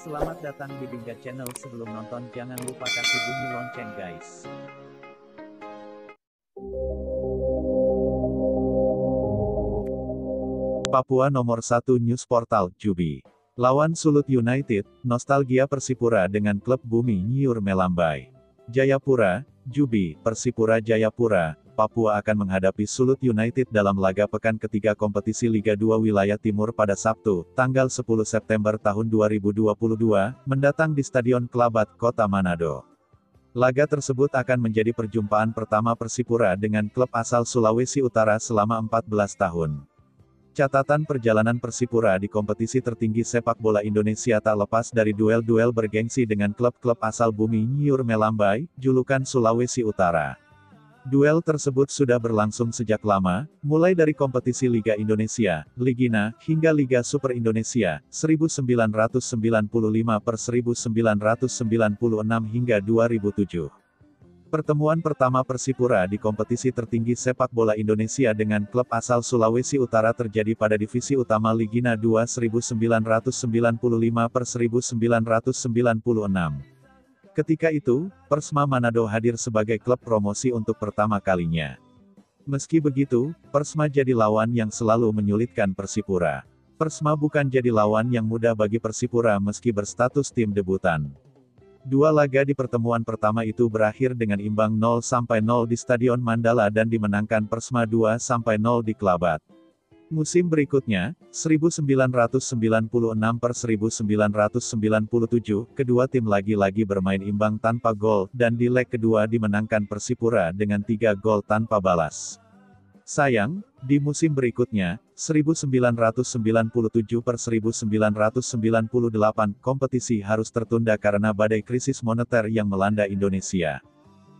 Selamat datang di Bingga Channel. Sebelum nonton jangan lupa kasih bunyi lonceng guys. Papua Nomor 1 News Portal, Jubi. Lawan Sulut United, nostalgia Persipura dengan klub Bumi Nyiur melambai. Jayapura, Jubi, Persipura Jayapura, Papua akan menghadapi Sulut United dalam laga pekan ketiga kompetisi Liga 2 Wilayah Timur pada Sabtu, tanggal 10 September tahun 2022, mendatang di Stadion Kelabat, Kota Manado. Laga tersebut akan menjadi perjumpaan pertama Persipura dengan klub asal Sulawesi Utara selama 14 tahun. Catatan perjalanan Persipura di kompetisi tertinggi sepak bola Indonesia tak lepas dari duel-duel bergengsi dengan klub-klub asal Bumi Nyiur melambai, julukan Sulawesi Utara. Duel tersebut sudah berlangsung sejak lama, mulai dari kompetisi Liga Indonesia, Ligina, hingga Liga Super Indonesia, 1995 per 1996 hingga 2007. Pertemuan pertama Persipura di kompetisi tertinggi sepak bola Indonesia dengan klub asal Sulawesi Utara terjadi pada Divisi Utama Ligina 2 1995 per 1996. Ketika itu, Persma Manado hadir sebagai klub promosi untuk pertama kalinya. Meski begitu, Persma jadi lawan yang selalu menyulitkan Persipura. Persma bukan jadi lawan yang mudah bagi Persipura meski berstatus tim debutan. Dua laga di pertemuan pertama itu berakhir dengan imbang 0-0 di Stadion Mandala dan dimenangkan Persma 2-0 di Kelabat. Musim berikutnya, 1996 per 1997, kedua tim lagi-lagi bermain imbang tanpa gol, dan di leg kedua dimenangkan Persipura dengan 3 gol tanpa balas. Sayang, di musim berikutnya, 1997 per 1998, kompetisi harus tertunda karena badai krisis moneter yang melanda Indonesia.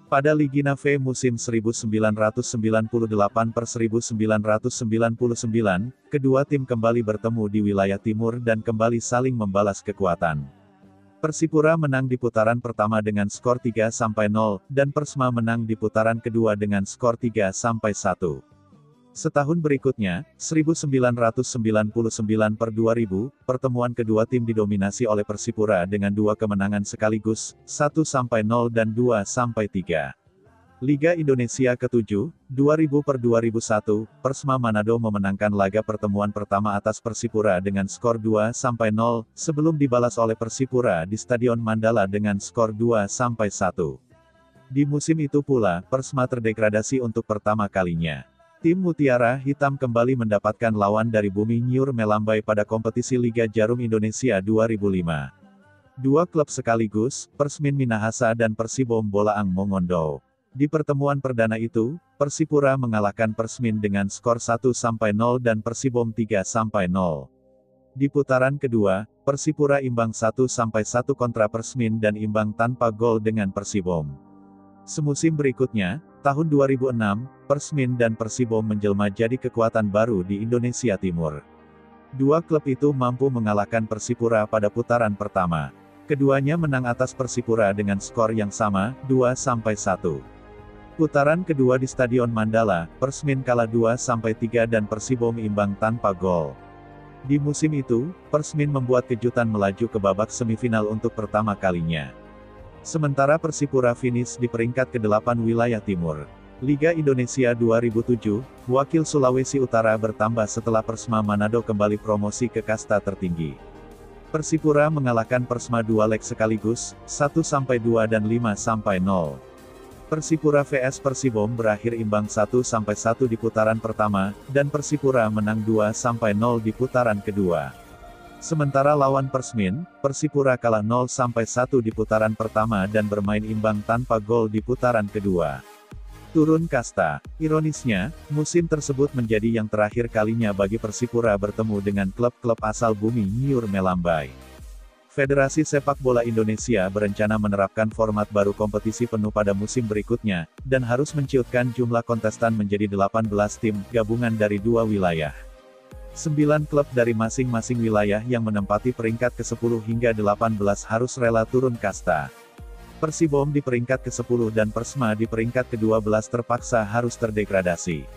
Pada Ligina V musim 1998 per 1999, kedua tim kembali bertemu di wilayah timur dan kembali saling membalas kekuatan. Persipura menang di putaran pertama dengan skor 3-0, dan Persma menang di putaran kedua dengan skor 3-1. Setahun berikutnya, 1999 per 2000, pertemuan kedua tim didominasi oleh Persipura dengan 2 kemenangan sekaligus, 1-0 dan 2-3. Liga Indonesia ke-7, 2000 per 2001, Persma Manado memenangkan laga pertemuan pertama atas Persipura dengan skor 2-0, sebelum dibalas oleh Persipura di Stadion Mandala dengan skor 2-1. Di musim itu pula, Persma terdegradasi untuk pertama kalinya. Tim Mutiara Hitam kembali mendapatkan lawan dari Bumi Nyiur melambai pada kompetisi Liga Jarum Indonesia 2005. Dua klub sekaligus, Persmin Minahasa dan Persibom Bolaang Mongondo. Di pertemuan perdana itu, Persipura mengalahkan Persmin dengan skor 1-0 dan Persibom 3-0. Di putaran kedua, Persipura imbang 1-1 kontra Persmin dan imbang tanpa gol dengan Persibom. Semusim berikutnya, tahun 2006, Persmin dan Persibom menjelma jadi kekuatan baru di Indonesia Timur. Dua klub itu mampu mengalahkan Persipura pada putaran pertama. Keduanya menang atas Persipura dengan skor yang sama, 2-1. Putaran kedua di Stadion Mandala, Persmin kalah 2-3 dan Persibom imbang tanpa gol. Di musim itu, Persmin membuat kejutan melaju ke babak semifinal untuk pertama kalinya. Sementara Persipura finish di peringkat ke-8 wilayah timur. Liga Indonesia 2007, wakil Sulawesi Utara bertambah setelah Persma Manado kembali promosi ke kasta tertinggi. Persipura mengalahkan Persma 2 leg sekaligus, 1-2 dan 5-0. Persipura vs Persibom berakhir imbang 1-1 di putaran pertama, dan Persipura menang 2-0 di putaran kedua. Sementara lawan Persmin, Persipura kalah 0-1 di putaran pertama dan bermain imbang tanpa gol di putaran kedua. Turun kasta. Ironisnya, musim tersebut menjadi yang terakhir kalinya bagi Persipura bertemu dengan klub-klub asal Bumi Nyiur melambai. Federasi Sepak Bola Indonesia berencana menerapkan format baru kompetisi penuh pada musim berikutnya, dan harus menciutkan jumlah kontestan menjadi 18 tim, gabungan dari 2 wilayah. 9 klub dari masing-masing wilayah yang menempati peringkat ke-10 hingga 18 harus rela turun kasta. Persibom di peringkat ke-10 dan Persma di peringkat ke-12 terpaksa harus terdegradasi.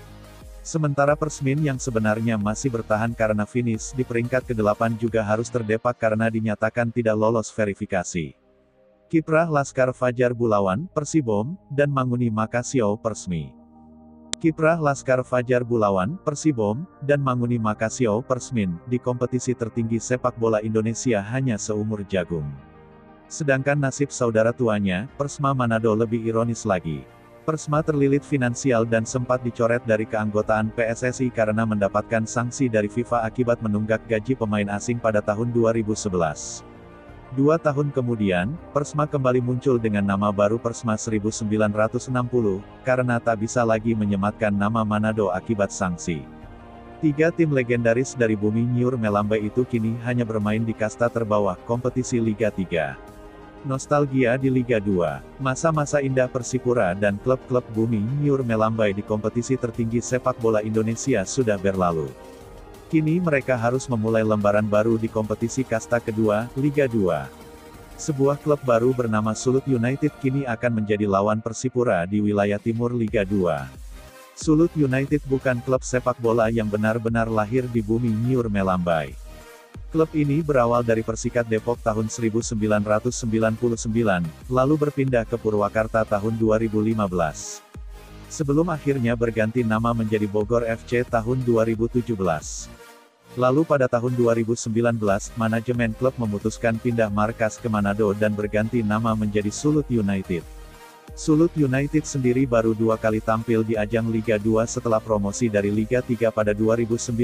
Sementara Persmin yang sebenarnya masih bertahan karena finish di peringkat ke-8 juga harus terdepak karena dinyatakan tidak lolos verifikasi. Kiprah Laskar Fajar Bulawan, Persibom, dan Manguni Makasio Persmi. Kiprah Laskar Fajar Bulawan, Persibom, dan Manguni Makasio Persmin, di kompetisi tertinggi sepak bola Indonesia hanya seumur jagung. Sedangkan nasib saudara tuanya, Persma Manado lebih ironis lagi. Persma terlilit finansial dan sempat dicoret dari keanggotaan PSSI karena mendapatkan sanksi dari FIFA akibat menunggak gaji pemain asing pada tahun 2011. 2 tahun kemudian, Persma kembali muncul dengan nama baru Persma 1960, karena tak bisa lagi menyematkan nama Manado akibat sanksi. 3 tim legendaris dari bumi Nyur Melambai itu kini hanya bermain di kasta terbawah kompetisi Liga 3. Nostalgia di Liga 2, masa-masa indah Persipura dan klub-klub bumi Nyur Melambai di kompetisi tertinggi sepak bola Indonesia sudah berlalu. Kini mereka harus memulai lembaran baru di kompetisi kasta kedua, Liga 2. Sebuah klub baru bernama Sulut United kini akan menjadi lawan Persipura di wilayah timur Liga 2. Sulut United bukan klub sepak bola yang benar-benar lahir di bumi Nyur Melambai. Klub ini berawal dari Persikat Depok tahun 1999, lalu berpindah ke Purwakarta tahun 2015. Sebelum akhirnya berganti nama menjadi Bogor FC tahun 2017. Lalu pada tahun 2019, manajemen klub memutuskan pindah markas ke Manado dan berganti nama menjadi Sulut United. Sulut United sendiri baru 2 kali tampil di ajang Liga 2 setelah promosi dari Liga 3 pada 2019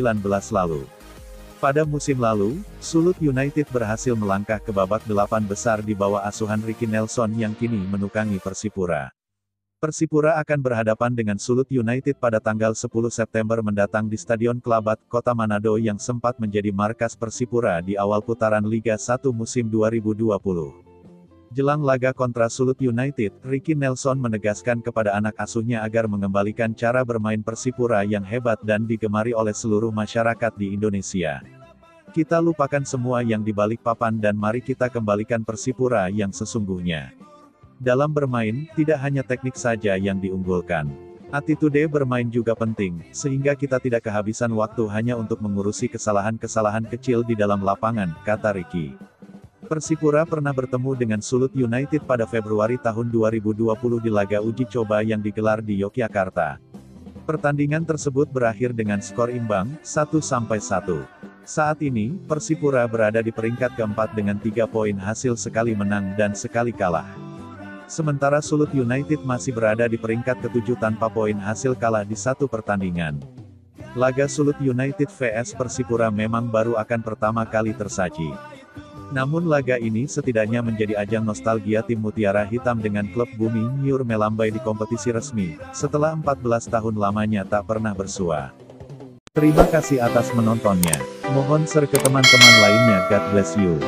lalu. Pada musim lalu, Sulut United berhasil melangkah ke babak 8 besar di bawah asuhan Ricky Nelson yang kini menukangi Persipura. Persipura akan berhadapan dengan Sulut United pada tanggal 10 September mendatang di Stadion Kelabat, Kota Manado yang sempat menjadi markas Persipura di awal putaran Liga 1 musim 2020. Jelang laga kontra Sulut United, Ricky Nelson menegaskan kepada anak asuhnya agar mengembalikan cara bermain Persipura yang hebat dan digemari oleh seluruh masyarakat di Indonesia. Kita lupakan semua yang di balik papan dan mari kita kembalikan Persipura yang sesungguhnya. Dalam bermain, tidak hanya teknik saja yang diunggulkan. Attitude bermain juga penting, sehingga kita tidak kehabisan waktu hanya untuk mengurusi kesalahan-kesalahan kecil di dalam lapangan, kata Ricky. Persipura pernah bertemu dengan Sulut United pada Februari tahun 2020 di laga uji coba yang digelar di Yogyakarta. Pertandingan tersebut berakhir dengan skor imbang, 1-1. Saat ini, Persipura berada di peringkat keempat dengan 3 poin hasil sekali menang dan sekali kalah. Sementara Sulut United masih berada di peringkat ke-7 tanpa poin hasil kalah di 1 pertandingan. Laga Sulut United vs Persipura memang baru akan pertama kali tersaji. Namun laga ini setidaknya menjadi ajang nostalgia tim Mutiara Hitam dengan klub bumi Nyur Melambai di kompetisi resmi, setelah 14 tahun lamanya tak pernah bersua. Terima kasih atas menontonnya. Mohon share ke teman-teman lainnya. God bless you.